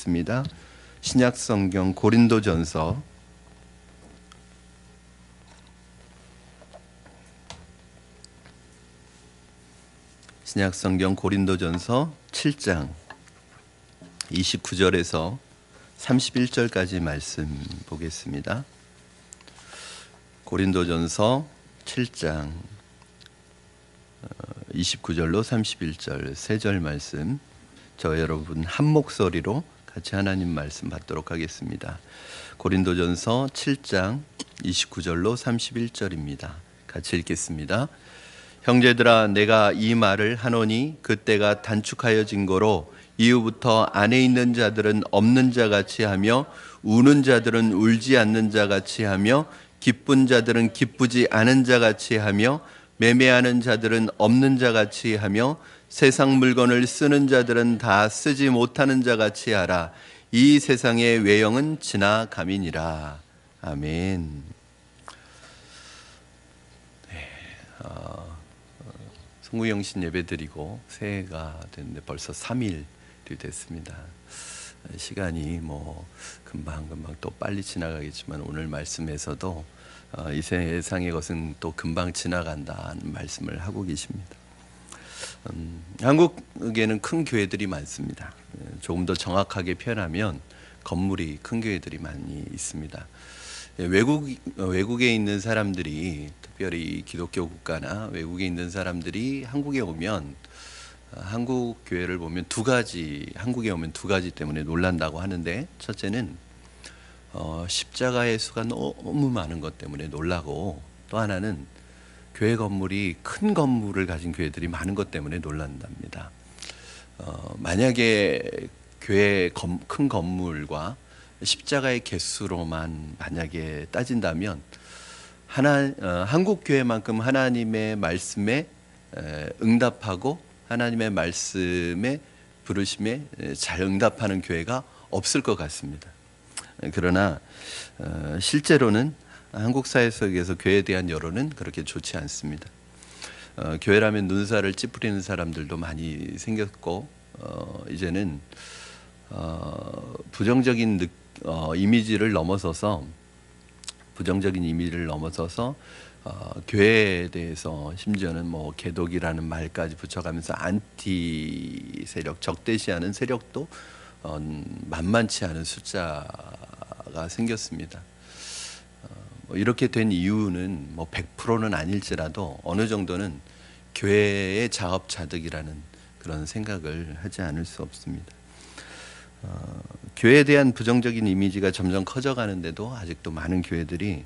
보겠습니다. 신약성경 고린도전서 7장 29절에서 31절까지 말씀 보겠습니다. 고린도전서 7장 29절로 31절 세 절 말씀, 저 여러분 한 목소리로 같이 하나님 말씀 받도록 하겠습니다. 고린도전서 7장 29절로 31절입니다. 같이 읽겠습니다. 형제들아, 내가 이 말을 하노니 그때가 단축하여진 거로 이후부터 안에 있는 자들은 없는 자같이 하며 우는 자들은 울지 않는 자같이 하며 기쁜 자들은 기쁘지 않은 자같이 하며 매매하는 자들은 없는 자같이 하며 세상 물건을 쓰는 자들은 다 쓰지 못하는 자같이 하라. 이 세상의 외형은 지나감이니라. 아멘. 송구영신 예배드리고 새해가 됐는데 벌써 3일이 됐습니다. 시간이 금방 또 빨리 지나가겠지만 오늘 말씀에서도 이 세상의 것은 또 금방 지나간다는 말씀을 하고 계십니다. 한국에는 큰 교회들이 많습니다. 조금 더 정확하게 표현하면 건물이 큰 교회들이 많이 있습니다. 외국에 있는 사람들이, 특별히 기독교 국가나 외국에 있는 사람들이 한국에 오면 한국 교회를 보면 한국에 오면 두 가지 때문에 놀란다고 하는데, 첫째는 십자가의 수가 너무 많은 것 때문에 놀라고, 또 하나는 교회 건물이 큰 건물을 가진 교회들이 많은 것 때문에 놀란답니다. 만약에 교회 큰 건물과 십자가의 개수로만 만약에 따진다면 한국 교회만큼 하나님의 말씀에 응답하고 하나님의 말씀에 부르심에 잘 응답하는 교회가 없을 것 같습니다. 그러나 실제로는 한국 사회 속에서 교회에 대한 여론은 그렇게 좋지 않습니다. 교회라면 눈살을 찌푸리는 사람들도 많이 생겼고, 이제는 부정적인 이미지를 넘어서서 교회에 대해서 심지어는 개독이라는 말까지 붙여가면서 안티 세력, 적대시하는 세력도 만만치 않은 숫자가 생겼습니다. 이렇게 된 이유는 100%는 아닐지라도 어느 정도는 교회의 자업자득이라는 그런 생각을 하지 않을 수 없습니다. 교회에 대한 부정적인 이미지가 점점 커져가는데도 아직도 많은 교회들이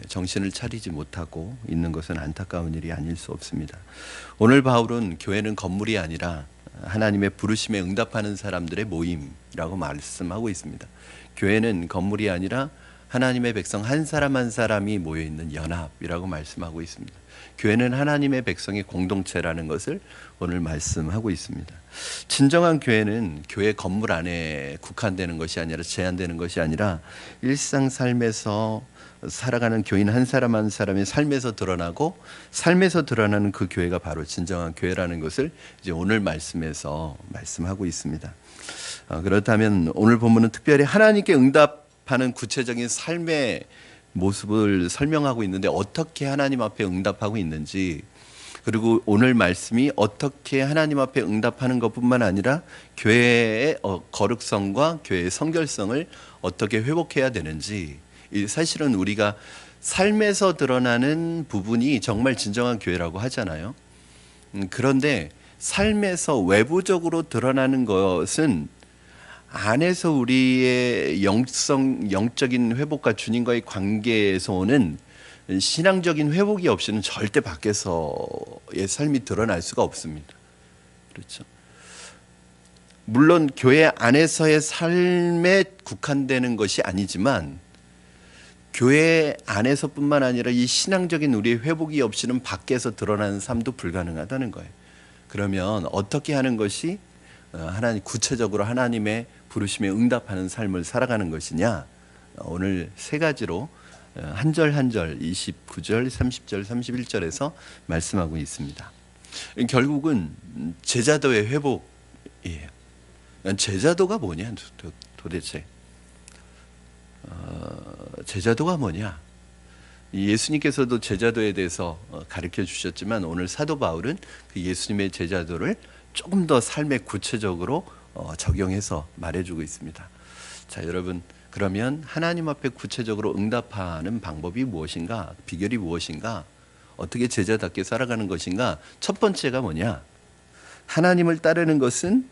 정신을 차리지 못하고 있는 것은 안타까운 일이 아닐 수 없습니다. 오늘 바울은 교회는 건물이 아니라 하나님의 부르심에 응답하는 사람들의 모임이라고 말씀하고 있습니다. 교회는 건물이 아니라 하나님의 백성 한 사람 한 사람이 모여있는 연합이라고 말씀하고 있습니다. 교회는 하나님의 백성의 공동체라는 것을 오늘 말씀하고 있습니다. 진정한 교회는 교회 건물 안에 국한되는 것이 아니라 제한되는 것이 아니라 일상 삶에서 살아가는 교인 한 사람 한 사람의 삶에서 드러나고, 삶에서 드러나는 그 교회가 바로 진정한 교회라는 것을 이제 오늘 말씀에서 말씀하고 있습니다. 그렇다면 오늘 본문은 특별히 하나님께 응답하는 구체적인 삶의 모습을 설명하고 있는데, 어떻게 하나님 앞에 응답하고 있는지, 그리고 오늘 말씀이 어떻게 하나님 앞에 응답하는 것뿐만 아니라 교회의 거룩성과 교회의 성결성을 어떻게 회복해야 되는지, 사실은 우리가 삶에서 드러나는 부분이 정말 진정한 교회라고 하잖아요. 그런데 삶에서 외부적으로 드러나는 것은 안에서 우리의 영적인 회복과 주님과의 관계에서 오는 신앙적인 회복이 없이는 절대 밖에서의 삶이 드러날 수가 없습니다. 그렇죠. 물론 교회 안에서의 삶에 국한되는 것이 아니지만, 교회 안에서뿐만 아니라 이 신앙적인 우리의 회복이 없이는 밖에서 드러나는 삶도 불가능하다는 거예요. 그러면 어떻게 하는 것이 구체적으로 하나님의 부르심에 응답하는 삶을 살아가는 것이냐? 오늘 세 가지로 한 절 한 절 29절, 30절, 31절에서 말씀하고 있습니다. 결국은 제자도의 회복이에요. 제자도가 뭐냐 도대체. 제자도가 뭐냐. 예수님께서도 제자도에 대해서 가르쳐 주셨지만 오늘 사도 바울은 그 예수님의 제자도를 조금 더 삶에 구체적으로 적용해서 말해주고 있습니다. 자, 여러분, 그러면 하나님 앞에 구체적으로 응답하는 방법이 무엇인가? 비결이 무엇인가? 어떻게 제자답게 살아가는 것인가? 첫 번째가 뭐냐? 하나님을 따르는 것은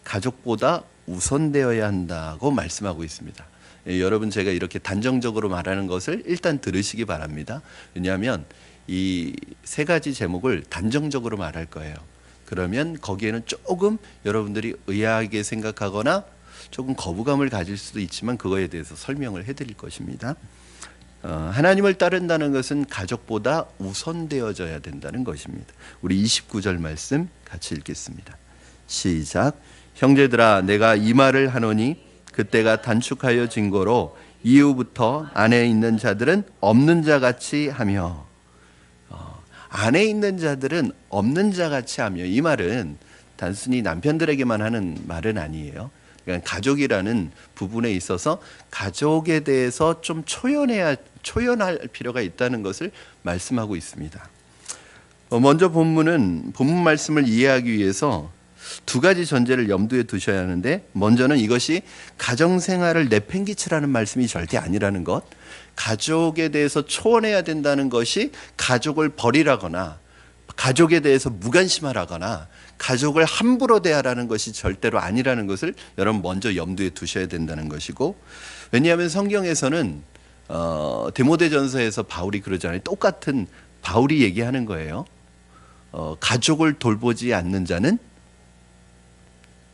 가족보다 우선되어야 한다고 말씀하고 있습니다. 여러분, 제가 이렇게 단정적으로 말하는 것을 일단 들으시기 바랍니다. 왜냐하면 이 세 가지 제목을 단정적으로 말할 거예요. 그러면 거기에는 조금 여러분들이 의아하게 생각하거나 조금 거부감을 가질 수도 있지만 그거에 대해서 설명을 해드릴 것입니다. 하나님을 따른다는 것은 가족보다 우선되어져야 된다는 것입니다. 우리 29절 말씀 같이 읽겠습니다. 시작. 형제들아, 내가 이 말을 하노니 그때가 단축하여 진거로 이후부터 안에 있는 자들은 없는 자같이 하며, 안에 있는 자들은 없는 자같이 하며, 이 말은 단순히 남편들에게만 하는 말은 아니에요. 그러니까 가족이라는 부분에 있어서 가족에 대해서 좀 초연할 필요가 있다는 것을 말씀하고 있습니다. 먼저 본문 말씀을 이해하기 위해서 두 가지 전제를 염두에 두셔야 하는데, 먼저는 이것이 가정생활을 내팽개치라는 말씀이 절대 아니라는 것, 가족에 대해서 초월해야 된다는 것이 가족을 버리라거나 가족에 대해서 무관심하라거나 가족을 함부로 대하라는 것이 절대로 아니라는 것을 여러분 먼저 염두에 두셔야 된다는 것이고, 왜냐하면 성경에서는 디모데전서에서 바울이 그러잖아요. 똑같은 바울이 얘기하는 거예요. 가족을 돌보지 않는 자는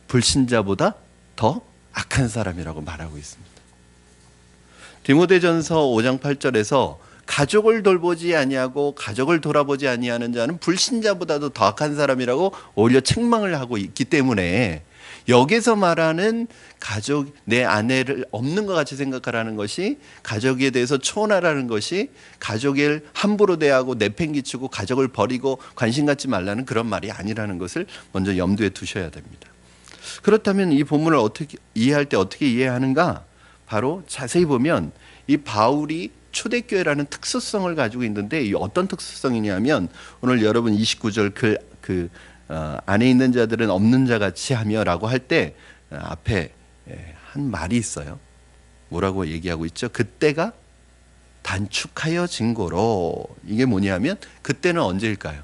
불신자보다 더 악한 사람이라고 말하고 있습니다. 디모데전서 5장 8절에서 가족을 돌보지 아니하고 가족을 돌아보지 아니하는 자는 불신자보다도 더 악한 사람이라고 오히려 책망을 하고 있기 때문에, 여기서 말하는 가족, 내 아내를 없는 것 같이 생각하라는 것이, 가족에 대해서 초원하라는 것이 가족을 함부로 대하고 내팽개치고 가족을 버리고 관심 갖지 말라는 그런 말이 아니라는 것을 먼저 염두에 두셔야 됩니다. 그렇다면 이 본문을 어떻게 이해할 때 어떻게 이해하는가? 바로 자세히 보면 이 바울이 초대교회라는 특수성을 가지고 있는데, 이 어떤 특수성이냐면, 오늘 여러분 29절 안에 있는 자들은 없는 자같이 하며라고 할 때 앞에 한 말이 있어요. 뭐라고 얘기하고 있죠? 그때가 단축하여 진고로. 이게 뭐냐면 그때는 언제일까요?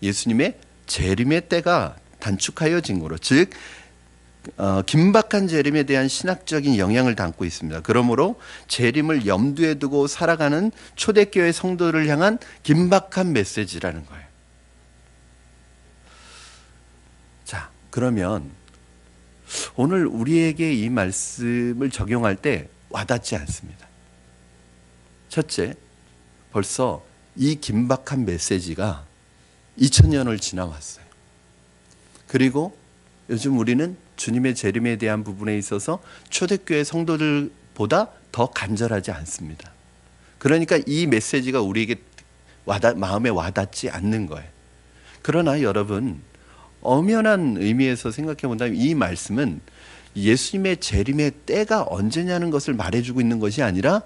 예수님의 재림의 때가 단축하여 진고로, 즉 긴박한 재림에 대한 신학적인 영향을 담고 있습니다. 그러므로 재림을 염두에 두고 살아가는 초대교회 성도를 향한 긴박한 메시지라는 거예요. 자, 그러면 오늘 우리에게 이 말씀을 적용할 때 와닿지 않습니다. 첫째, 벌써 이 긴박한 메시지가 2000년을 지나왔어요. 그리고 요즘 우리는 주님의 재림에 대한 부분에 있어서 초대교회 성도들보다 더 간절하지 않습니다. 그러니까 이 메시지가 우리에게 마음에 와닿지 않는 거예요. 그러나 여러분, 엄연한 의미에서 생각해 본다면 이 말씀은 예수님의 재림의 때가 언제냐는 것을 말해주고 있는 것이 아니라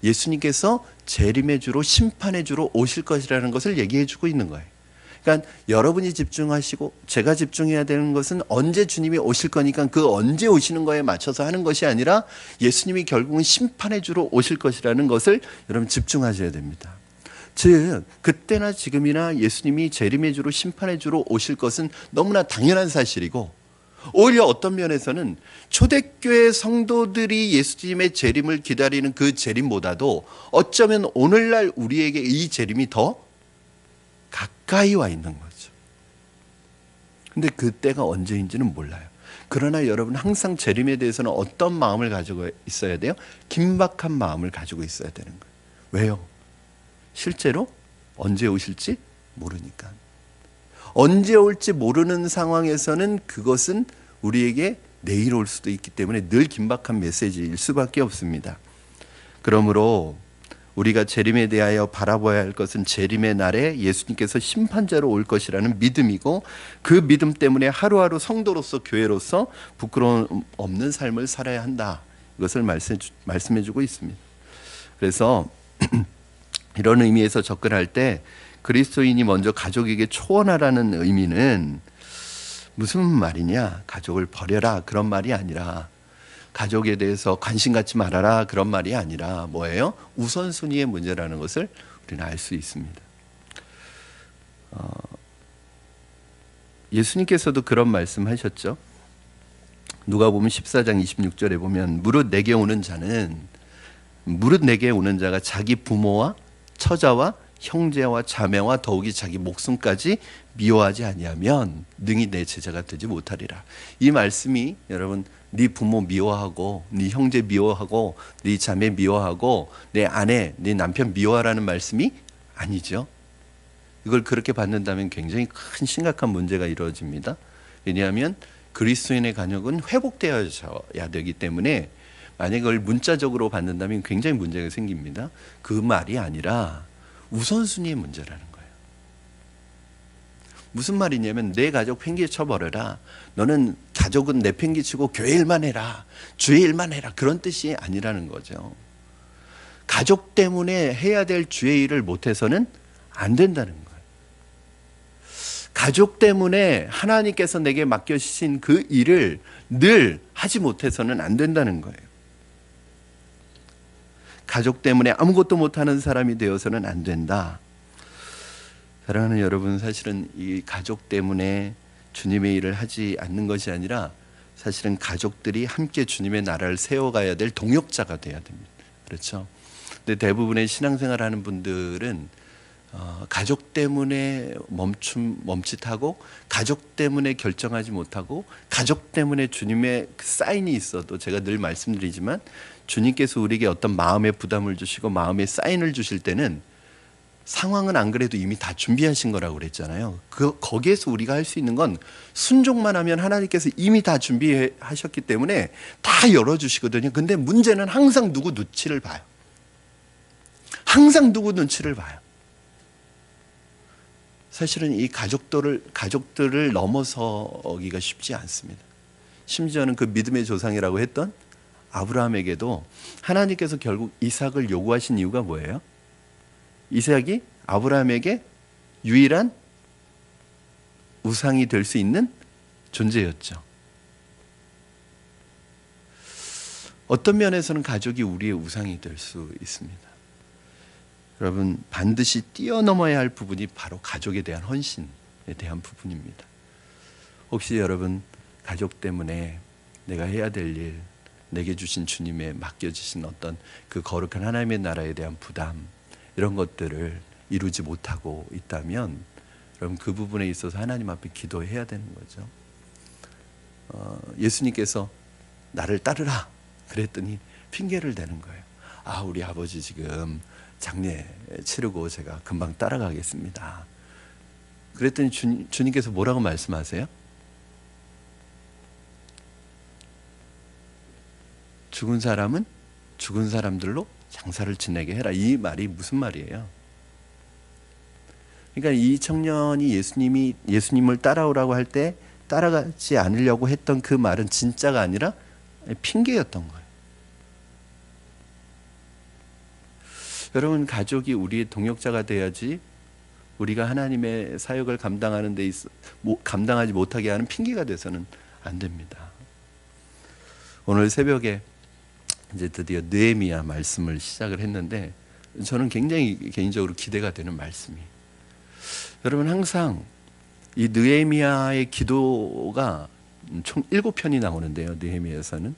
예수님께서 재림의 주로 심판의 주로 오실 것이라는 것을 얘기해 주고 있는 거예요. 그러니까 여러분이 집중하시고 제가 집중해야 되는 것은 언제 주님이 오실 거니까 그 언제 오시는 거에 맞춰서 하는 것이 아니라 예수님이 결국은 심판의 주로 오실 것이라는 것을 여러분 집중하셔야 됩니다. 즉 그때나 지금이나 예수님이 재림의 주로 심판의 주로 오실 것은 너무나 당연한 사실이고, 오히려 어떤 면에서는 초대교회 성도들이 예수님의 재림을 기다리는 그 재림보다도 어쩌면 오늘날 우리에게 이 재림이 더 가까이 와 있는 거죠. 근데 그때가 언제인지는 몰라요. 그러나 여러분, 항상 재림에 대해서는 어떤 마음을 가지고 있어야 돼요? 긴박한 마음을 가지고 있어야 되는 거예요. 왜요? 실제로 언제 오실지 모르니까. 언제 올지 모르는 상황에서는 그것은 우리에게 내일 올 수도 있기 때문에 늘 긴박한 메시지일 수밖에 없습니다. 그러므로 우리가 재림에 대하여 바라봐야 할 것은 재림의 날에 예수님께서 심판자로 올 것이라는 믿음이고, 그 믿음 때문에 하루하루 성도로서 교회로서 부끄러움 없는 삶을 살아야 한다. 이것을 말씀해 주고 있습니다. 그래서 이런 의미에서 접근할 때 그리스도인이 먼저 가족에게 초원하라는 의미는 무슨 말이냐? 가족을 버려라 그런 말이 아니라, 가족에 대해서 관심 갖지 말아라 그런 말이 아니라 뭐예요? 우선순위의 문제라는 것을 우리는 알 수 있습니다. 예수님께서도 그런 말씀하셨죠. 누가복음 14장 26절에 보면 무릇 내게 오는 자가 자기 부모와 처자와 형제와 자매와 더욱이 자기 목숨까지 미워하지 아니하면 능히 내 제자가 되지 못하리라. 이 말씀이 여러분, 네 부모 미워하고 네 형제 미워하고 네 자매 미워하고 내 아내 네 남편 미워하라는 말씀이 아니죠. 이걸 그렇게 받는다면 굉장히 큰 심각한 문제가 이루어집니다. 왜냐하면 그리스도인의 가족은 회복되어야 되기 때문에 만약에 그걸 문자적으로 받는다면 굉장히 문제가 생깁니다. 그 말이 아니라 우선순위의 문제라는 거예요. 무슨 말이냐면 내 가족 팽개쳐버려라. 너는 가족은 내팽개치고 교회 일만 해라. 주의 일만 해라. 그런 뜻이 아니라는 거죠. 가족 때문에 해야 될 주의 일을 못해서는 안 된다는 거예요. 가족 때문에 하나님께서 내게 맡겨주신 그 일을 늘 하지 못해서는 안 된다는 거예요. 가족 때문에 아무것도 못하는 사람이 되어서는 안 된다. 사랑하는 여러분, 사실은 이 가족 때문에 주님의 일을 하지 않는 것이 아니라 사실은 가족들이 함께 주님의 나라를 세워가야 될 동역자가 돼야 됩니다. 그렇죠? 근데 대부분의 신앙생활하는 분들은 가족 때문에 멈칫하고, 가족 때문에 결정하지 못하고, 가족 때문에 주님의 그 사인이 있어도, 제가 늘 말씀드리지만 주님께서 우리에게 어떤 마음의 부담을 주시고 마음의 사인을 주실 때는 상황은 안 그래도 이미 다 준비하신 거라고 그랬잖아요. 거기에서 우리가 할 수 있는 건 순종만 하면 하나님께서 이미 다 준비하셨기 때문에 다 열어주시거든요. 근데 문제는 항상 누구 눈치를 봐요. 항상 누구 눈치를 봐요. 사실은 이 가족들을 넘어서기가 쉽지 않습니다. 심지어는 그 믿음의 조상이라고 했던 아브라함에게도 하나님께서 결국 이삭을 요구하신 이유가 뭐예요? 이삭이 아브라함에게 유일한 우상이 될 수 있는 존재였죠. 어떤 면에서는 가족이 우리의 우상이 될 수 있습니다. 여러분, 반드시 뛰어넘어야 할 부분이 바로 가족에 대한 헌신에 대한 부분입니다. 혹시 여러분, 가족 때문에 내가 해야 될 일, 내게 주신 주님의 맡겨주신 어떤 그 거룩한 하나님의 나라에 대한 부담, 이런 것들을 이루지 못하고 있다면 여러분, 그 부분에 있어서 하나님 앞에 기도해야 되는 거죠. 예수님께서 나를 따르라 그랬더니 핑계를 대는 거예요. 우리 아버지 지금 장례 치르고 제가 금방 따라가겠습니다. 그랬더니 주님께서 뭐라고 말씀하세요? 죽은 사람은 죽은 사람들로 장사를 지내게 해라. 이 말이 무슨 말이에요? 그러니까 이 청년이 예수님을 따라오라고 할 때 따라가지 않으려고 했던 그 말은 진짜가 아니라 핑계였던 거예요. 여러분, 가족이 우리의 동역자가 돼야지 우리가 하나님의 사역을 감당하는 데 있어 감당하지 못하게 하는 핑계가 돼서는 안 됩니다. 오늘 새벽에 이제 드디어 느헤미야 말씀을 시작을 했는데 저는 굉장히 개인적으로 기대가 되는 말씀이, 여러분, 항상 이 느헤미야의 기도가 총 7편이 나오는데요. 느헤미야에서는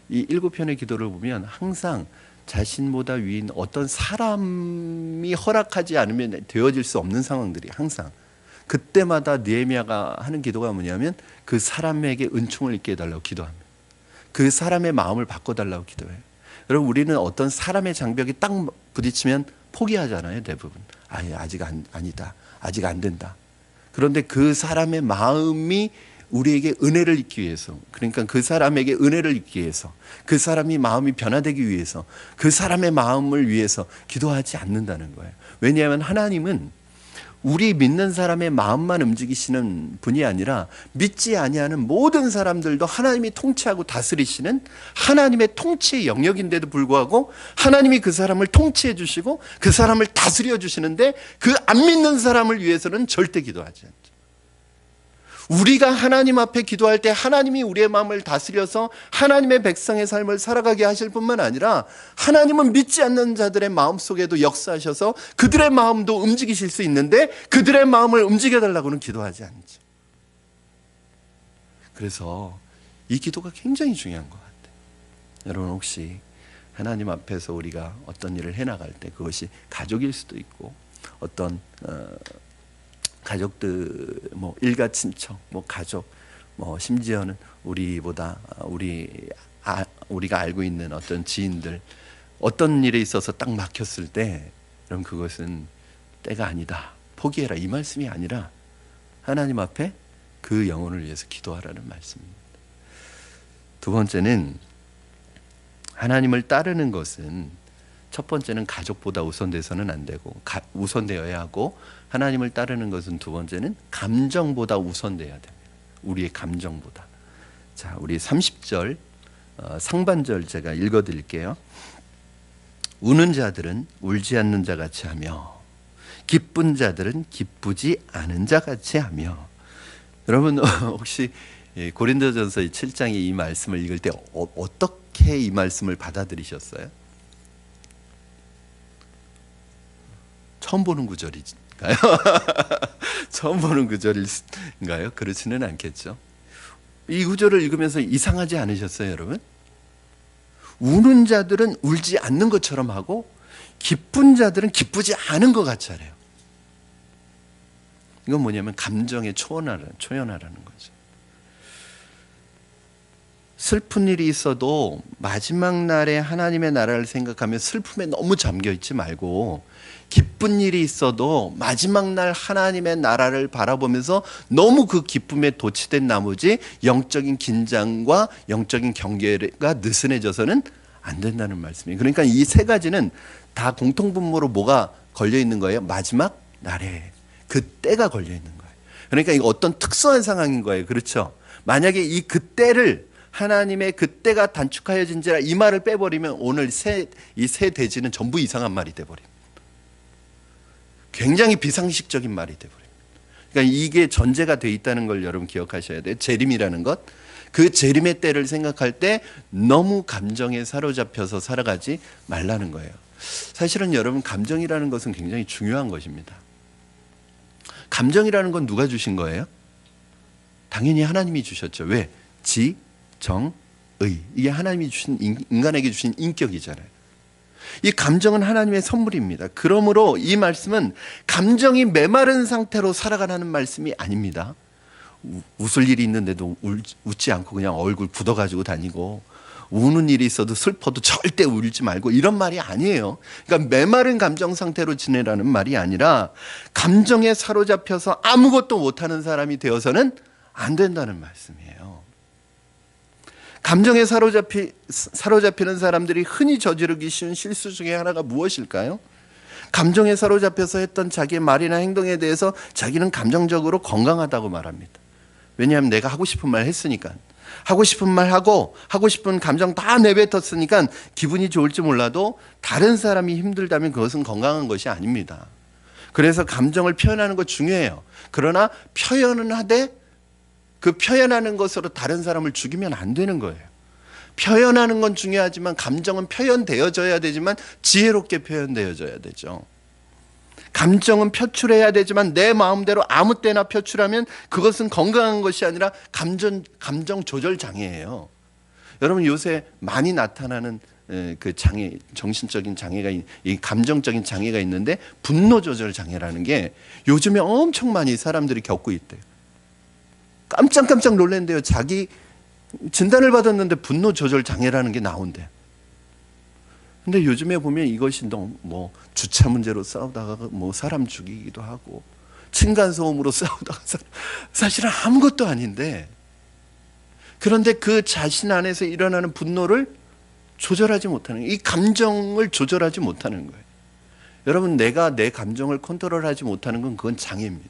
이 7편의 기도를 보면 항상 자신보다 위인 어떤 사람이 허락하지 않으면 되어질 수 없는 상황들이 항상, 그때마다 느헤미야가 하는 기도가 뭐냐면 그 사람에게 은총을 있게 해달라고 기도합니다. 그 사람의 마음을 바꿔달라고 기도해요. 여러분, 우리는 어떤 사람의 장벽이 딱 부딪히면 포기하잖아요. 대부분 아직 아니다, 아직 안 된다. 그런데 그 사람의 마음이 우리에게 은혜를 입기 위해서, 그러니까 그 사람에게 은혜를 입기 위해서, 그 사람이 마음이 변화되기 위해서, 그 사람의 마음을 위해서 기도하지 않는다는 거예요. 왜냐하면 하나님은 우리 믿는 사람의 마음만 움직이시는 분이 아니라 믿지 아니하는 모든 사람들도 하나님이 통치하고 다스리시는 하나님의 통치의 영역인데도 불구하고 하나님이 그 사람을 통치해 주시고 그 사람을 다스려 주시는데 그 안 믿는 사람을 위해서는 절대 기도하지 않죠. 우리가 하나님 앞에 기도할 때 하나님이 우리의 마음을 다스려서 하나님의 백성의 삶을 살아가게 하실 뿐만 아니라 하나님은 믿지 않는 자들의 마음속에도 역사하셔서 그들의 마음도 움직이실 수 있는데 그들의 마음을 움직여달라고는 기도하지 않죠. 그래서 이 기도가 굉장히 중요한 것 같아요. 여러분 혹시 하나님 앞에서 우리가 어떤 일을 해나갈 때 그것이 가족일 수도 있고 어떤 가족들, 뭐 일가 친척, 뭐 가족, 뭐 심지어는 우리보다 우리가 알고 있는 어떤 지인들, 어떤 일에 있어서 딱 막혔을 때, 그럼 그것은 때가 아니다, 포기해라 이 말씀이 아니라 하나님 앞에 그 영혼을 위해서 기도하라는 말씀입니다. 두 번째는 하나님을 따르는 것은 첫 번째는 가족보다 우선돼서는 안 되고 우선되어야 하고 하나님을 따르는 것은 두 번째는 감정보다 우선돼야 됩니다. 우리의 감정보다. 자, 우리 30절 상반절 제가 읽어드릴게요. 우는 자들은 울지 않는 자 같이 하며 기쁜 자들은 기쁘지 않은 자 같이 하며. 여러분 혹시 고린도전서 7장의 이 말씀을 읽을 때 어떻게 이 말씀을 받아들이셨어요? 처음 보는 구절인가요? 처음 보는 구절인가요? 그렇지는 않겠죠. 이 구절을 읽으면서 이상하지 않으셨어요, 여러분? 우는 자들은 울지 않는 것처럼 하고 기쁜 자들은 기쁘지 않은 것 같이 하래요. 이건 뭐냐면 감정에 초연하라는 거죠. 슬픈 일이 있어도 마지막 날에 하나님의 나라를 생각하며 슬픔에 너무 잠겨 있지 말고 기쁜 일이 있어도 마지막 날 하나님의 나라를 바라보면서 너무 그 기쁨에 도취된 나머지 영적인 긴장과 영적인 경계가 느슨해져서는 안 된다는 말씀이에요. 그러니까 이 세 가지는 다 공통분모로 뭐가 걸려 있는 거예요? 마지막 날에 그 때가 걸려 있는 거예요. 그러니까 이거 어떤 특수한 상황인 거예요. 그렇죠? 만약에 이 그때를 하나님의 그때가 단축하여진지라 이 말을 빼버리면 오늘 이 세 대지는 전부 이상한 말이 돼버립니다. 굉장히 비상식적인 말이 돼버립니다. 그러니까 이게 전제가 돼 있다는 걸 여러분 기억하셔야 돼요. 재림이라는 것. 그 재림의 때를 생각할 때 너무 감정에 사로잡혀서 살아가지 말라는 거예요. 사실은 여러분 감정이라는 것은 굉장히 중요한 것입니다. 감정이라는 건 누가 주신 거예요? 당연히 하나님이 주셨죠. 왜? 지, 정, 의. 이게 하나님이 주신 인간에게 주신 인격이잖아요. 이 감정은 하나님의 선물입니다. 그러므로 이 말씀은 감정이 메마른 상태로 살아가라는 말씀이 아닙니다. 웃을 일이 있는데도 웃지 않고 그냥 얼굴 굳어가지고 다니고 우는 일이 있어도 슬퍼도 절대 울지 말고 이런 말이 아니에요. 그러니까 메마른 감정 상태로 지내라는 말이 아니라 감정에 사로잡혀서 아무것도 못하는 사람이 되어서는 안 된다는 말씀이에요. 감정에 사로잡히는 사람들이 흔히 저지르기 쉬운 실수 중에 하나가 무엇일까요? 감정에 사로잡혀서 했던 자기의 말이나 행동에 대해서 자기는 감정적으로 건강하다고 말합니다. 왜냐하면 내가 하고 싶은 말 했으니까. 하고 싶은 말 하고 하고 싶은 감정 다 내뱉었으니까 기분이 좋을지 몰라도 다른 사람이 힘들다면 그것은 건강한 것이 아닙니다. 그래서 감정을 표현하는 것 중요해요. 그러나 표현은 하되 그 표현하는 것으로 다른 사람을 죽이면 안 되는 거예요. 표현하는 건 중요하지만 감정은 표현되어져야 되지만 지혜롭게 표현되어져야 되죠. 감정은 표출해야 되지만 내 마음대로 아무 때나 표출하면 그것은 건강한 것이 아니라 감정 조절 장애예요. 여러분 요새 많이 나타나는 그 장애, 정신적인 장애가, 이 감정적인 장애가 있는데 분노 조절 장애라는 게 요즘에 엄청 많이 사람들이 겪고 있대요. 깜짝 놀랐는데요. 자기 진단을 받았는데 분노 조절 장애라는 게 나온대요. 근데 요즘에 보면 이것이 너무 뭐 주차 문제로 싸우다가 뭐 사람 죽이기도 하고 층간소음으로 싸우다가 사실은 아무것도 아닌데 그런데 그 자신 안에서 일어나는 분노를 조절하지 못하는 거예요. 이 감정을 조절하지 못하는 거예요. 여러분, 내가 내 감정을 컨트롤하지 못하는 건 그건 장애입니다.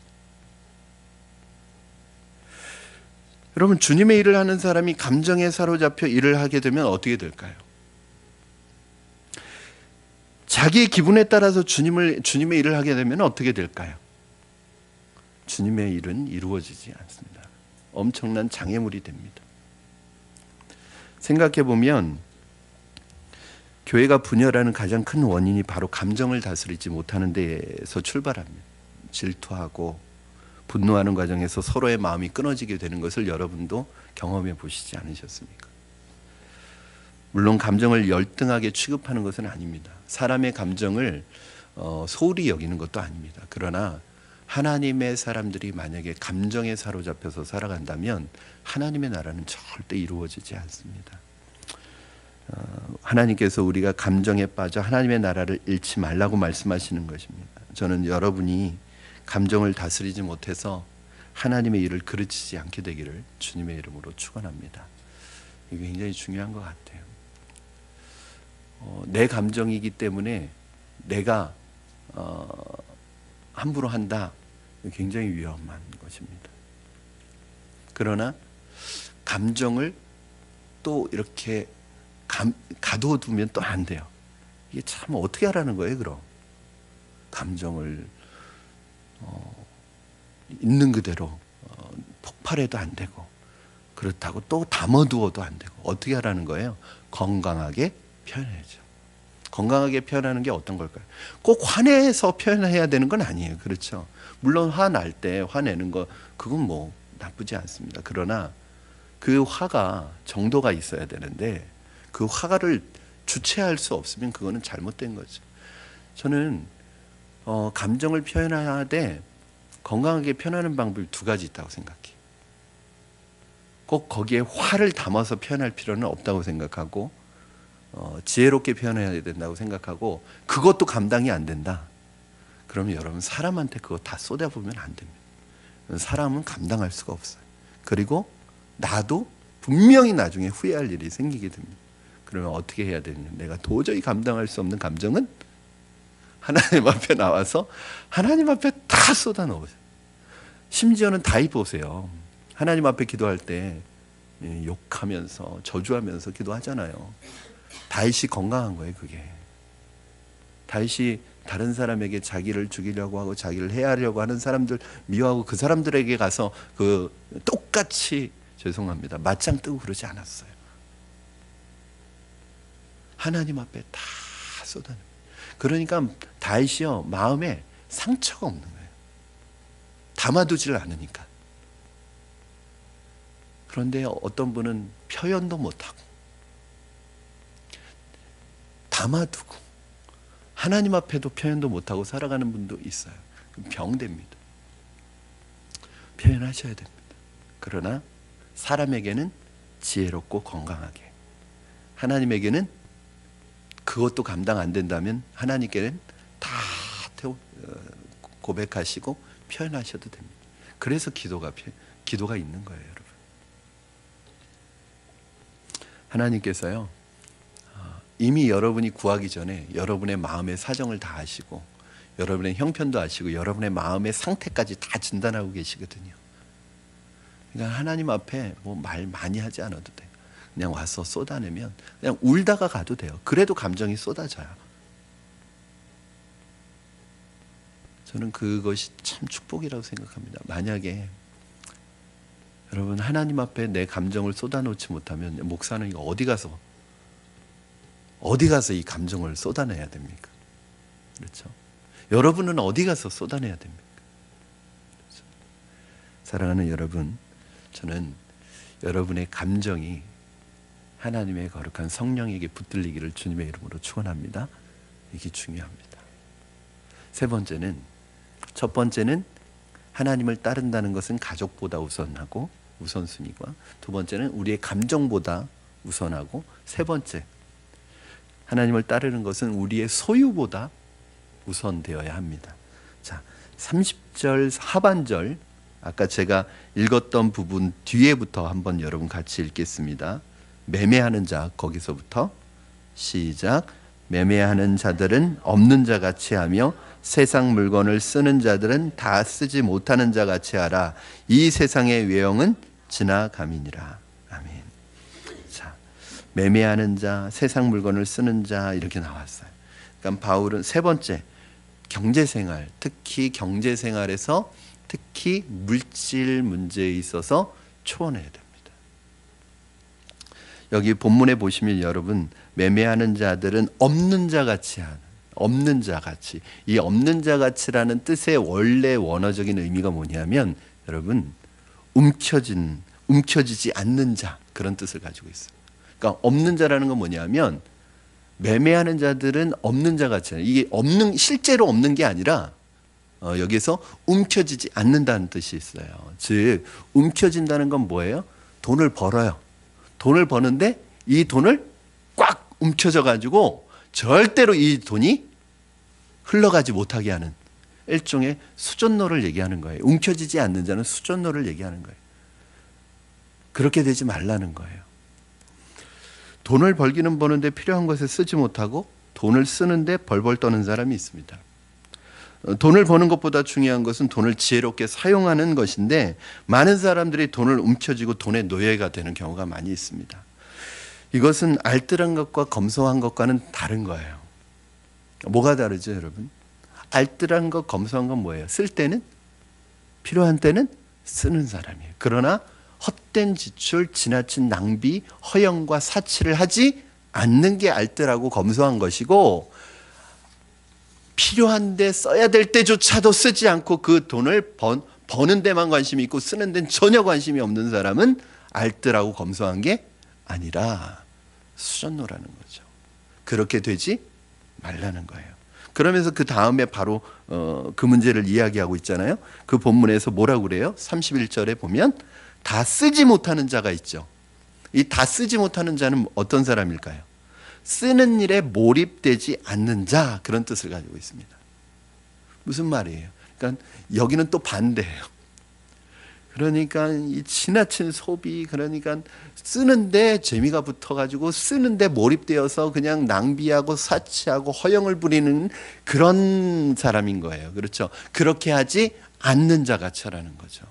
여러분, 주님의 일을 하는 사람이 감정에 사로잡혀 일을 하게 되면 어떻게 될까요? 자기의 기분에 따라서 주님의 일을 하게 되면 어떻게 될까요? 주님의 일은 이루어지지 않습니다. 엄청난 장애물이 됩니다. 생각해 보면 교회가 분열하는 가장 큰 원인이 바로 감정을 다스리지 못하는 데에서 출발합니다. 질투하고 분노하는 과정에서 서로의 마음이 끊어지게 되는 것을 여러분도 경험해 보시지 않으셨습니까? 물론 감정을 열등하게 취급하는 것은 아닙니다. 사람의 감정을 소홀히 여기는 것도 아닙니다. 그러나 하나님의 사람들이 만약에 감정에 사로잡혀서 살아간다면 하나님의 나라는 절대 이루어지지 않습니다. 하나님께서 우리가 감정에 빠져 하나님의 나라를 잃지 말라고 말씀하시는 것입니다. 저는 여러분이 감정을 다스리지 못해서 하나님의 일을 그르치지 않게 되기를 주님의 이름으로 축원합니다. 이게 굉장히 중요한 것 같아요. 내 감정이기 때문에 내가 함부로 한다. 굉장히 위험한 것입니다. 그러나 감정을 또 이렇게 가둬두면 또 안 돼요. 이게 참 어떻게 하라는 거예요, 그럼? 감정을 있는 그대로 폭발해도 안 되고, 그렇다고 또 담아두어도 안 되고, 어떻게 하라는 거예요? 건강하게 표현해야죠. 건강하게 표현하는 게 어떤 걸까요? 꼭 화내서 표현해야 되는 건 아니에요. 그렇죠? 물론 화날 때 화내는 거 그건 뭐 나쁘지 않습니다. 그러나 그 화가 정도가 있어야 되는데 그 화를 주체할 수 없으면 그거는 잘못된 거죠. 저는 감정을 표현하되 건강하게 표현하는 방법이 두 가지 있다고 생각해요. 꼭 거기에 화를 담아서 표현할 필요는 없다고 생각하고 지혜롭게 표현해야 된다고 생각하고, 그것도 감당이 안 된다. 그러면 여러분 사람한테 그거 다 쏟아보면 안 됩니다. 사람은 감당할 수가 없어요. 그리고 나도 분명히 나중에 후회할 일이 생기게 됩니다. 그러면 어떻게 해야 되느냐? 내가 도저히 감당할 수 없는 감정은 하나님 앞에 나와서 하나님 앞에 다 쏟아 넣으세요. 심지어는 다이 보세요. 하나님 앞에 기도할 때 욕하면서 저주하면서 기도하잖아요. 다윗이 건강한 거예요, 그게. 다윗이 다른 사람에게 자기를 죽이려고 하고 자기를 해하려고 하는 사람들 미워하고 그 사람들에게 가서 그 똑같이 죄송합니다 맞짱 뜨고 그러지 않았어요. 하나님 앞에 다 쏟아냅니다. 그러니까 다윗이요 마음에 상처가 없는 거예요. 담아두지를 않으니까. 그런데 어떤 분은 표현도 못하고 담아두고 하나님 앞에도 표현도 못하고 살아가는 분도 있어요. 병됩니다. 표현하셔야 됩니다. 그러나 사람에게는 지혜롭고 건강하게, 하나님에게는 그것도 감당 안 된다면 하나님께는 다 고백하시고 표현하셔도 됩니다. 그래서 기도가 있는 거예요, 여러분. 하나님께서요 이미 여러분이 구하기 전에 여러분의 마음의 사정을 다 아시고 여러분의 형편도 아시고 여러분의 마음의 상태까지 다 진단하고 계시거든요. 그러니까 하나님 앞에 뭐 말 많이 하지 않아도 돼요. 그냥 와서 쏟아내면 그냥 울다가 가도 돼요. 그래도 감정이 쏟아져요. 저는 그것이 참 축복이라고 생각합니다. 만약에 여러분 하나님 앞에 내 감정을 쏟아놓지 못하면 목사는 이거 어디 가서 이 감정을 쏟아내야 됩니까? 그렇죠? 여러분은 어디 가서 쏟아내야 됩니까? 그렇죠? 사랑하는 여러분, 저는 여러분의 감정이 하나님의 거룩한 성령에게 붙들리기를 주님의 이름으로 축원합니다. 이게 중요합니다. 첫 번째는 하나님을 따른다는 것은 가족보다 우선하고 우선순위가, 두 번째는 우리의 감정보다 우선하고, 세 번째 하나님을 따르는 것은 우리의 소유보다 우선되어야 합니다. 자, 30절 하반절 아까 제가 읽었던 부분 뒤에부터 한번 여러분 같이 읽겠습니다. 매매하는 자, 거기서부터 시작. 매매하는 자들은 없는 자 같이 하며 세상 물건을 쓰는 자들은 다 쓰지 못하는 자 같이 하라. 이 세상의 외형은 지나감이니라. 아멘. 자, 매매하는 자, 세상 물건을 쓰는 자 이렇게 나왔어요. 그러니까 바울은 세 번째, 경제생활, 특히 경제생활에서 특히 물질 문제에 있어서 초원해야 됩니다. 여기 본문에 보시면 여러분, 매매하는 자들은 없는 자 같이 하는, 없는 자 같이, 이 없는 자 같이라는 뜻의 원래 원어적인 의미가 뭐냐면 여러분, 움켜지지 않는 자, 그런 뜻을 가지고 있어요. 그러니까 없는 자라는 건 뭐냐면 매매하는 자들은 없는 자 같이 하는, 이게 실제로 없는 게 아니라 여기서 움켜지지 않는다는 뜻이 있어요. 즉 움켜진다는 건 뭐예요? 돈을 벌어요. 돈을 버는데 이 돈을 꽉 움켜져 가지고 절대로 이 돈이 흘러가지 못하게 하는 일종의 수전노를 얘기하는 거예요. 움켜지지 않는 자는 수전노를 얘기하는 거예요. 그렇게 되지 말라는 거예요. 돈을 벌기는 버는데 필요한 것에 쓰지 못하고 돈을 쓰는데 벌벌 떠는 사람이 있습니다. 돈을 버는 것보다 중요한 것은 돈을 지혜롭게 사용하는 것인데 많은 사람들이 돈을 움켜쥐고 돈의 노예가 되는 경우가 많이 있습니다. 이것은 알뜰한 것과 검소한 것과는 다른 거예요. 뭐가 다르죠, 여러분? 알뜰한 것, 검소한 건 뭐예요? 쓸 때는, 필요한 때는 쓰는 사람이에요. 그러나 헛된 지출, 지나친 낭비, 허영과 사치를 하지 않는 게 알뜰하고 검소한 것이고, 필요한데 써야 될 때조차도 쓰지 않고 그 돈을 버는 데만 관심이 있고 쓰는 데는 전혀 관심이 없는 사람은 알뜰하고 검소한 게 아니라 수전노라는 거죠. 그렇게 되지 말라는 거예요. 그러면서 그 다음에 바로 그 문제를 이야기하고 있잖아요. 그 본문에서 뭐라고 그래요? 31절에 보면 다 쓰지 못하는 자가 있죠. 이 다 쓰지 못하는 자는 어떤 사람일까요? 쓰는 일에 몰입되지 않는 자, 그런 뜻을 가지고 있습니다. 무슨 말이에요? 그러니까 여기는 또 반대예요. 그러니까 이 지나친 소비, 그러니까 쓰는데 재미가 붙어가지고 쓰는데 몰입되어서 그냥 낭비하고 사치하고 허영을 부리는 그런 사람인 거예요. 그렇죠? 그렇게 하지 않는 자가 처라는 거죠.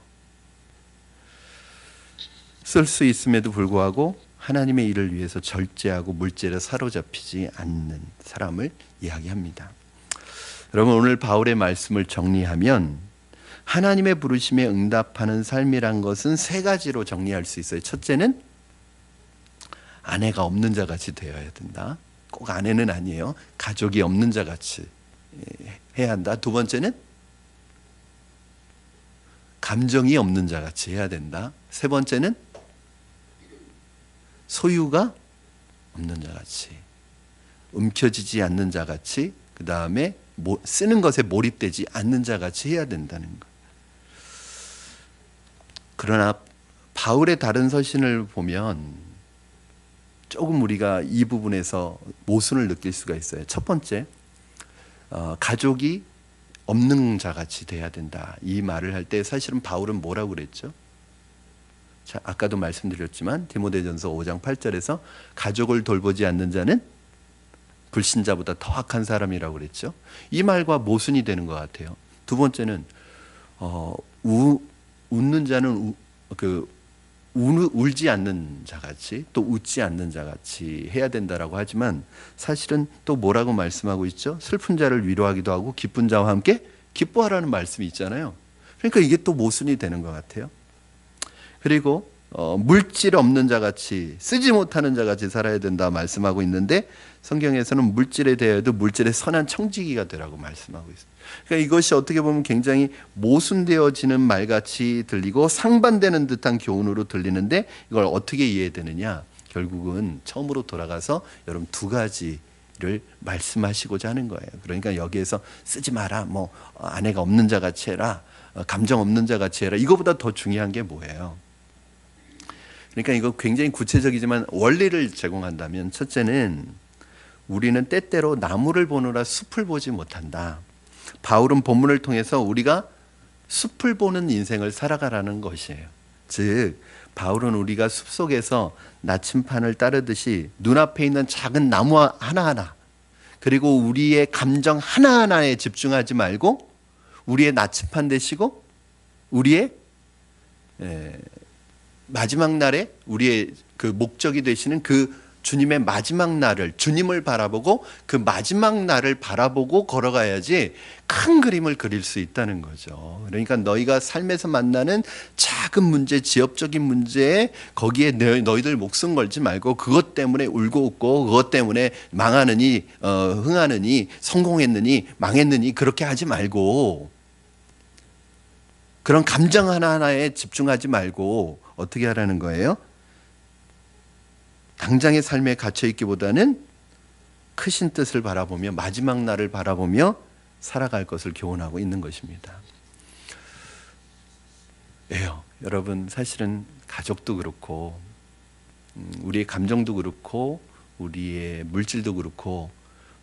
쓸 수 있음에도 불구하고 하나님의 일을 위해서 절제하고 물질에 사로잡히지 않는 사람을 이야기합니다. 여러분, 오늘 바울의 말씀을 정리하면 하나님의 부르심에 응답하는 삶이란 것은 세 가지로 정리할 수 있어요. 첫째는 아내가 없는 자같이 되어야 된다. 꼭 아내는 아니에요. 가족이 없는 자같이 해야 한다. 두 번째는 감정이 없는 자같이 해야 된다. 세 번째는 소유가 없는 자같이, 움켜지지 않는 자같이, 그 다음에 쓰는 것에 몰입되지 않는 자같이 해야 된다는 것. 그러나 바울의 다른 서신을 보면 조금 우리가 이 부분에서 모순을 느낄 수가 있어요. 첫 번째, 가족이 없는 자같이 돼야 된다. 이 말을 할 때 사실은 바울은 뭐라고 그랬죠? 자, 아까도 말씀드렸지만 디모데전서 5장 8절에서 가족을 돌보지 않는 자는 불신자보다 더 악한 사람이라고 그랬죠. 이 말과 모순이 되는 것 같아요. 두 번째는 웃는 자는 울지 않는 자같이, 또 웃지 않는 자같이 해야 된다라고 하지만 사실은 또 뭐라고 말씀하고 있죠? 슬픈 자를 위로하기도 하고 기쁜 자와 함께 기뻐하라는 말씀이 있잖아요. 그러니까 이게 또 모순이 되는 것 같아요. 그리고 물질 없는 자같이, 쓰지 못하는 자같이 살아야 된다 말씀하고 있는데 성경에서는 물질에 대해도 물질의 선한 청지기가 되라고 말씀하고 있습니다. 그러니까 이것이 어떻게 보면 굉장히 모순되어지는 말같이 들리고 상반되는 듯한 교훈으로 들리는데 이걸 어떻게 이해되느냐? 결국은 처음으로 돌아가서 여러분 두 가지를 말씀하시고자 하는 거예요. 그러니까 여기에서 쓰지 마라, 뭐 아내가 없는 자같이 해라, 감정 없는 자같이 해라, 이거보다 더 중요한 게 뭐예요? 그러니까 이거 굉장히 구체적이지만 원리를 제공한다면, 첫째는 우리는 때때로 나무를 보느라 숲을 보지 못한다. 바울은 본문을 통해서 우리가 숲을 보는 인생을 살아가라는 것이에요. 즉 바울은 우리가 숲속에서 나침판을 따르듯이 눈앞에 있는 작은 나무 하나하나, 그리고 우리의 감정 하나하나에 집중하지 말고 우리의 나침판 되시고 우리의 마지막 날에 우리의 그 목적이 되시는 그 주님의 마지막 날을, 주님을 바라보고 그 마지막 날을 바라보고 걸어가야지 큰 그림을 그릴 수 있다는 거죠. 그러니까 너희가 삶에서 만나는 작은 문제, 지엽적인 문제에 거기에 너희들 목숨 걸지 말고 그것 때문에 울고 웃고 그것 때문에 망하느니 흥하느니 성공했느니 망했느니 그렇게 하지 말고, 그런 감정 하나하나에 집중하지 말고 어떻게 하라는 거예요? 당장의 삶에 갇혀있기보다는 크신 뜻을 바라보며 마지막 날을 바라보며 살아갈 것을 교훈하고 있는 것입니다. 왜요? 여러분, 사실은 가족도 그렇고 우리의 감정도 그렇고 우리의 물질도 그렇고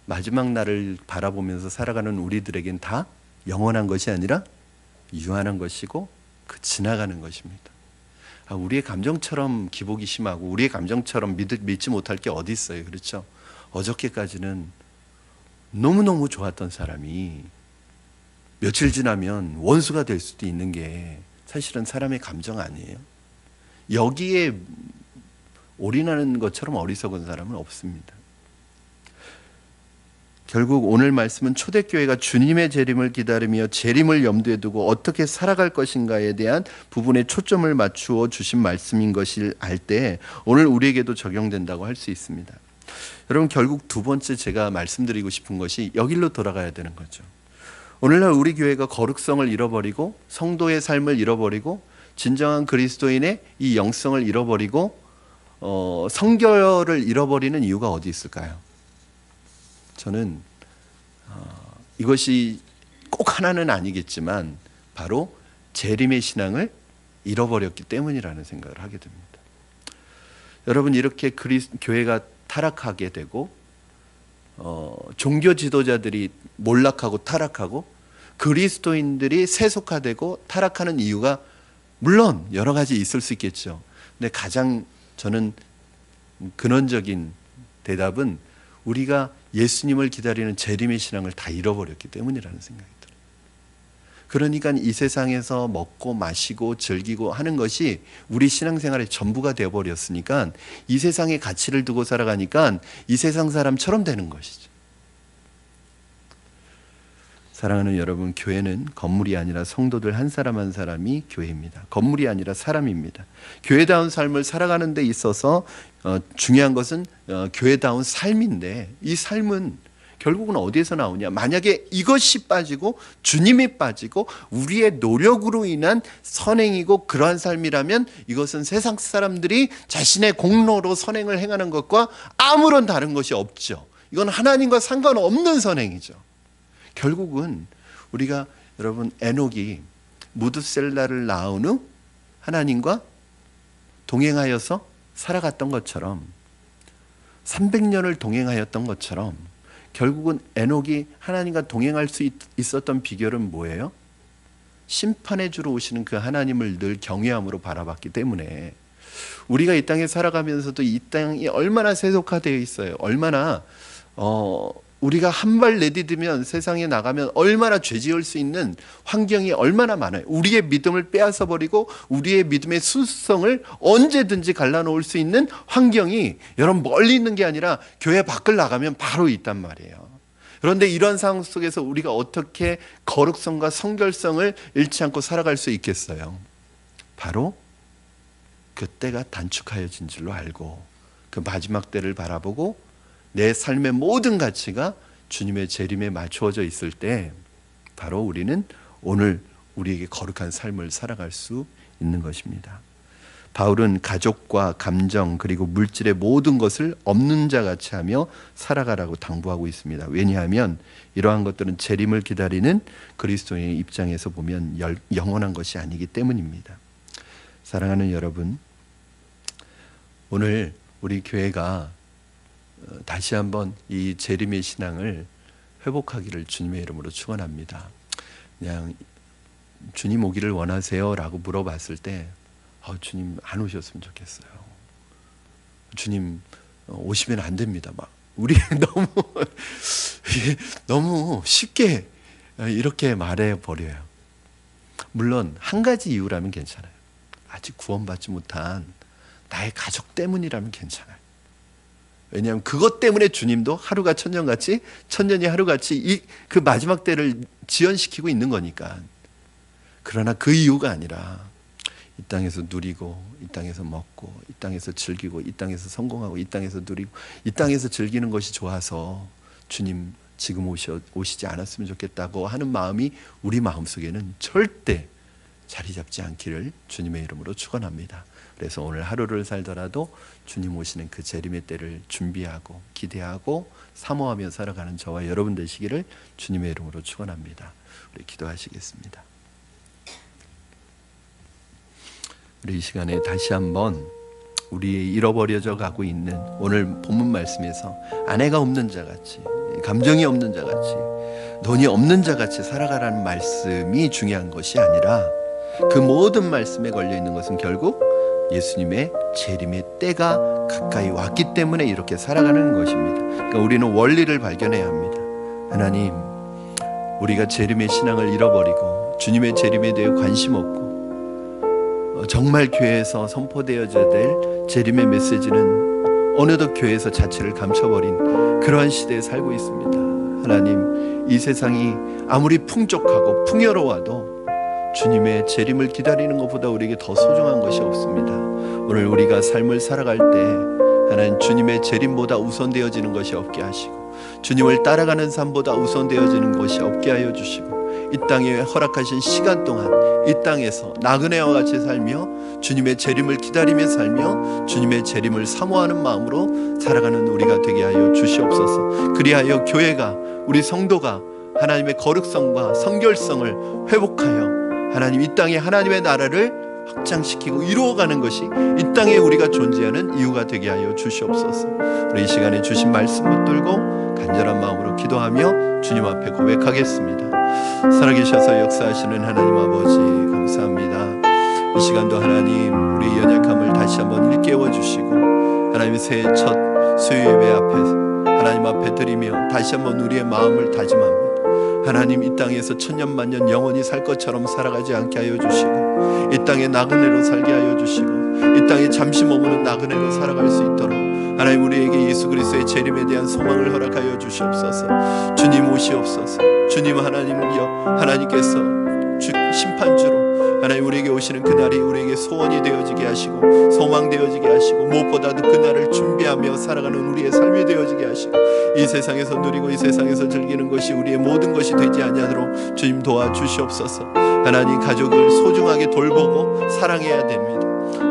마지막 날을 바라보면서 살아가는 우리들에겐 다 영원한 것이 아니라 유한한 것이고 지나가는 것입니다. 우리의 감정처럼 기복이 심하고 우리의 감정처럼 믿지 못할 게 어디 있어요. 그렇죠? 어저께까지는 너무너무 좋았던 사람이 며칠 지나면 원수가 될 수도 있는 게 사실은 사람의 감정 아니에요. 여기에 올인하는 것처럼 어리석은 사람은 없습니다. 결국 오늘 말씀은 초대교회가 주님의 재림을 기다리며 재림을 염두에 두고 어떻게 살아갈 것인가에 대한 부분에 초점을 맞추어 주신 말씀인 것을 알 때 오늘 우리에게도 적용된다고 할 수 있습니다. 여러분, 결국 두 번째 제가 말씀드리고 싶은 것이 여기로 돌아가야 되는 거죠. 오늘날 우리 교회가 거룩성을 잃어버리고 성도의 삶을 잃어버리고 진정한 그리스도인의 이 영성을 잃어버리고 성결을 잃어버리는 이유가 어디 있을까요? 저는 이것이 꼭 하나는 아니겠지만 바로 재림의 신앙을 잃어버렸기 때문이라는 생각을 하게 됩니다. 여러분, 이렇게 교회가 타락하게 되고 종교 지도자들이 몰락하고 타락하고 그리스도인들이 세속화되고 타락하는 이유가 물론 여러 가지 있을 수 있겠죠. 근데 가장 저는 근원적인 대답은 우리가 예수님을 기다리는 재림의 신앙을 다 잃어버렸기 때문이라는 생각이 들어요. 그러니까 이 세상에서 먹고 마시고 즐기고 하는 것이 우리 신앙생활의 전부가 되어버렸으니까 이 세상의 가치를 두고 살아가니까 이 세상 사람처럼 되는 것이죠. 사랑하는 여러분, 교회는 건물이 아니라 성도들 한 사람 한 사람이 교회입니다. 건물이 아니라 사람입니다. 교회다운 삶을 살아가는 데 있어서 중요한 것은 교회다운 삶인데, 이 삶은 결국은 어디에서 나오냐? 만약에 이것이 빠지고 주님이 빠지고 우리의 노력으로 인한 선행이고 그러한 삶이라면 이것은 세상 사람들이 자신의 공로로 선행을 행하는 것과 아무런 다른 것이 없죠. 이건 하나님과 상관없는 선행이죠. 결국은 우리가, 여러분, 에녹이 무드셀라를 낳은 후 하나님과 동행하여서 살아갔던 것처럼 300년을 동행하였던 것처럼 결국은 에녹이 하나님과 동행할 수 있었던 비결은 뭐예요? 심판의 주로 오시는 그 하나님을 늘 경외함으로 바라봤기 때문에 우리가 이 땅에 살아가면서도 이 땅이 얼마나 세속화되어 있어요. 얼마나 우리가 한 발 내디디면 세상에 나가면 얼마나 죄 지을 수 있는 환경이 얼마나 많아요. 우리의 믿음을 빼앗아 버리고 우리의 믿음의 순수성을 언제든지 갈라놓을 수 있는 환경이 여러분 멀리 있는 게 아니라 교회 밖을 나가면 바로 있단 말이에요. 그런데 이런 상황 속에서 우리가 어떻게 거룩성과 성결성을 잃지 않고 살아갈 수 있겠어요? 바로 그때가 단축하여진 줄로 알고 그 마지막 때를 바라보고 내 삶의 모든 가치가 주님의 재림에 맞추어져 있을 때 바로 우리는 오늘 우리에게 거룩한 삶을 살아갈 수 있는 것입니다. 바울은 가족과 감정 그리고 물질의 모든 것을 없는 자 같이 하며 살아가라고 당부하고 있습니다. 왜냐하면 이러한 것들은 재림을 기다리는 그리스도인의 입장에서 보면 영원한 것이 아니기 때문입니다. 사랑하는 여러분, 오늘 우리 교회가 다시 한번 이 재림의 신앙을 회복하기를 주님의 이름으로 축원합니다. 그냥 주님 오기를 원하세요? 라고 물어봤을 때 주님 안 오셨으면 좋겠어요. 주님 오시면 안 됩니다. 막 우리 너무 쉽게 이렇게 말해 버려요. 물론 한 가지 이유라면 괜찮아요. 아직 구원받지 못한 나의 가족 때문이라면 괜찮아요. 왜냐하면 그것 때문에 주님도 하루가 천년같이, 천년이 하루같이 그 마지막 때를 지연시키고 있는 거니까. 그러나 그 이유가 아니라 이 땅에서 누리고, 이 땅에서 먹고, 이 땅에서 즐기고, 이 땅에서 성공하고, 이 땅에서 누리고, 이 땅에서 즐기는 것이 좋아서 주님 지금 오시지 않았으면 좋겠다고 하는 마음이 우리 마음속에는 절대 자리 잡지 않기를 주님의 이름으로 축원합니다. 그래서 오늘 하루를 살더라도 주님 오시는 그 재림의 때를 준비하고 기대하고 사모하며 살아가는 저와 여러분 되시기를 주님의 이름으로 축원합니다. 우리 기도하시겠습니다. 우리 이 시간에 다시 한번 우리의 잃어버려져 가고 있는 오늘 본문 말씀에서 아내가 없는 자같이, 감정이 없는 자같이, 돈이 없는 자같이 살아가라는 말씀이 중요한 것이 아니라 그 모든 말씀에 걸려 있는 것은 결국 예수님의 재림의 때가 가까이 왔기 때문에 이렇게 살아가는 것입니다. 그러니까 우리는 원리를 발견해야 합니다. 하나님, 우리가 재림의 신앙을 잃어버리고 주님의 재림에 대해 관심 없고 정말 교회에서 선포되어져야 될 재림의 메시지는 어느덧 교회에서 자체를 감춰버린 그러한 시대에 살고 있습니다. 하나님, 이 세상이 아무리 풍족하고 풍요로워도 주님의 재림을 기다리는 것보다 우리에게 더 소중한 것이 없습니다. 오늘 우리가 삶을 살아갈 때 하나님, 주님의 재림보다 우선되어지는 것이 없게 하시고 주님을 따라가는 삶보다 우선되어지는 것이 없게 하여 주시고 이 땅에 허락하신 시간 동안 이 땅에서 나그네와 같이 살며 주님의 재림을 기다리며 살며 주님의 재림을 사모하는 마음으로 살아가는 우리가 되게 하여 주시옵소서. 그리하여 교회가, 우리 성도가 하나님의 거룩성과 성결성을 회복하여 하나님, 이 땅에 하나님의 나라를 확장시키고 이루어가는 것이 이 땅에 우리가 존재하는 이유가 되게 하여 주시옵소서. 우리 이 시간에 주신 말씀 붙들고 간절한 마음으로 기도하며 주님 앞에 고백하겠습니다. 살아계셔서 역사하시는 하나님 아버지, 감사합니다. 이 시간도 하나님, 우리의 연약함을 다시 한번 일깨워 주시고 하나님의 새해 첫 수요 예배 앞에 하나님 앞에 드리며 다시 한번 우리의 마음을 다짐합니다. 하나님, 이 땅에서 천년만년 영원히 살 것처럼 살아가지 않게 하여 주시고 이 땅에 나그네로 살게 하여 주시고 이 땅에 잠시 머무는 나그네로 살아갈 수 있도록 하나님, 우리에게 예수 그리스도의 재림에 대한 소망을 허락하여 주시옵소서. 주님 오시옵소서. 주님 하나님이여, 하나님께서 심판주로 하나님 우리에게 오시는 그날이 우리에게 소원이 되어지게 하시고 소망되어지게 하시고 무엇보다도 그날을 준비하며 살아가는 우리의 삶이 되어지게 하시고 이 세상에서 누리고 이 세상에서 즐기는 것이 우리의 모든 것이 되지 아니하도록 주님 도와주시옵소서. 하나님, 가족을 소중하게 돌보고 사랑해야 됩니다.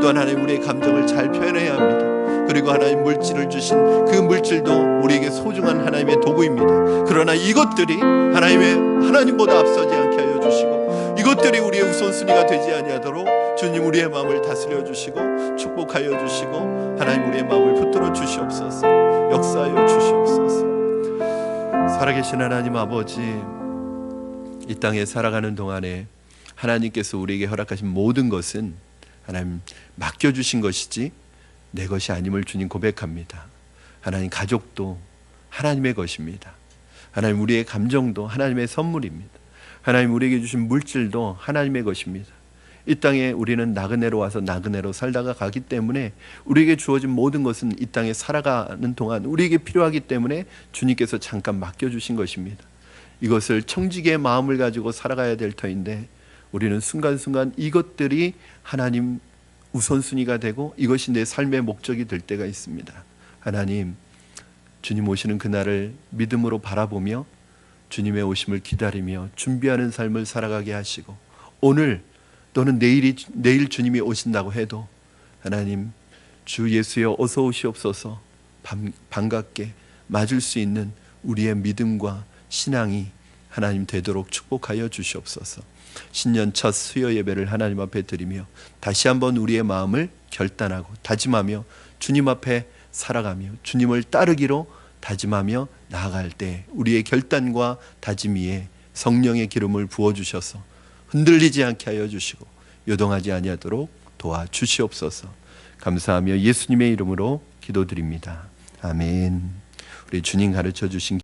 또한 하나님, 우리의 감정을 잘 표현해야 합니다. 그리고 하나님, 물질을 주신 그 물질도 우리에게 소중한 하나님의 도구입니다. 그러나 이것들이 하나님보다 앞서지 않게 하여 주시고 이것들이 우리의 우선순위가 되지 아니하도록 주님 우리의 마음을 다스려 주시고 축복하여 주시고 하나님, 우리의 마음을 붙들어 주시옵소서. 역사하여 주시옵소서. 살아계신 하나님 아버지, 이 땅에 살아가는 동안에 하나님께서 우리에게 허락하신 모든 것은 하나님 맡겨주신 것이지 내 것이 아님을 주님 고백합니다. 하나님, 가족도 하나님의 것입니다. 하나님, 우리의 감정도 하나님의 선물입니다. 하나님, 우리에게 주신 물질도 하나님의 것입니다. 이 땅에 우리는 나그네로 와서 나그네로 살다가 가기 때문에 우리에게 주어진 모든 것은 이 땅에 살아가는 동안 우리에게 필요하기 때문에 주님께서 잠깐 맡겨주신 것입니다. 이것을 청지기의 마음을 가지고 살아가야 될 터인데 우리는 순간순간 이것들이 하나님 우선순위가 되고 이것이 내 삶의 목적이 될 때가 있습니다. 하나님, 주님 오시는 그날을 믿음으로 바라보며 주님의 오심을 기다리며 준비하는 삶을 살아가게 하시고 오늘 또는 내일 주님이 오신다고 해도 하나님, 주 예수여 어서 오시옵소서 반갑게 맞을 수 있는 우리의 믿음과 신앙이 하나님 되도록 축복하여 주시옵소서. 신년 첫 수요 예배를 하나님 앞에 드리며 다시 한번 우리의 마음을 결단하고 다짐하며 주님 앞에 살아가며 주님을 따르기로 다짐하며 나아갈 때 우리의 결단과 다짐 위에 성령의 기름을 부어주셔서 흔들리지 않게 하여 주시고 요동하지 아니하도록 도와주시옵소서. 감사하며 예수님의 이름으로 기도드립니다. 아멘. 우리 주님 가르쳐 주신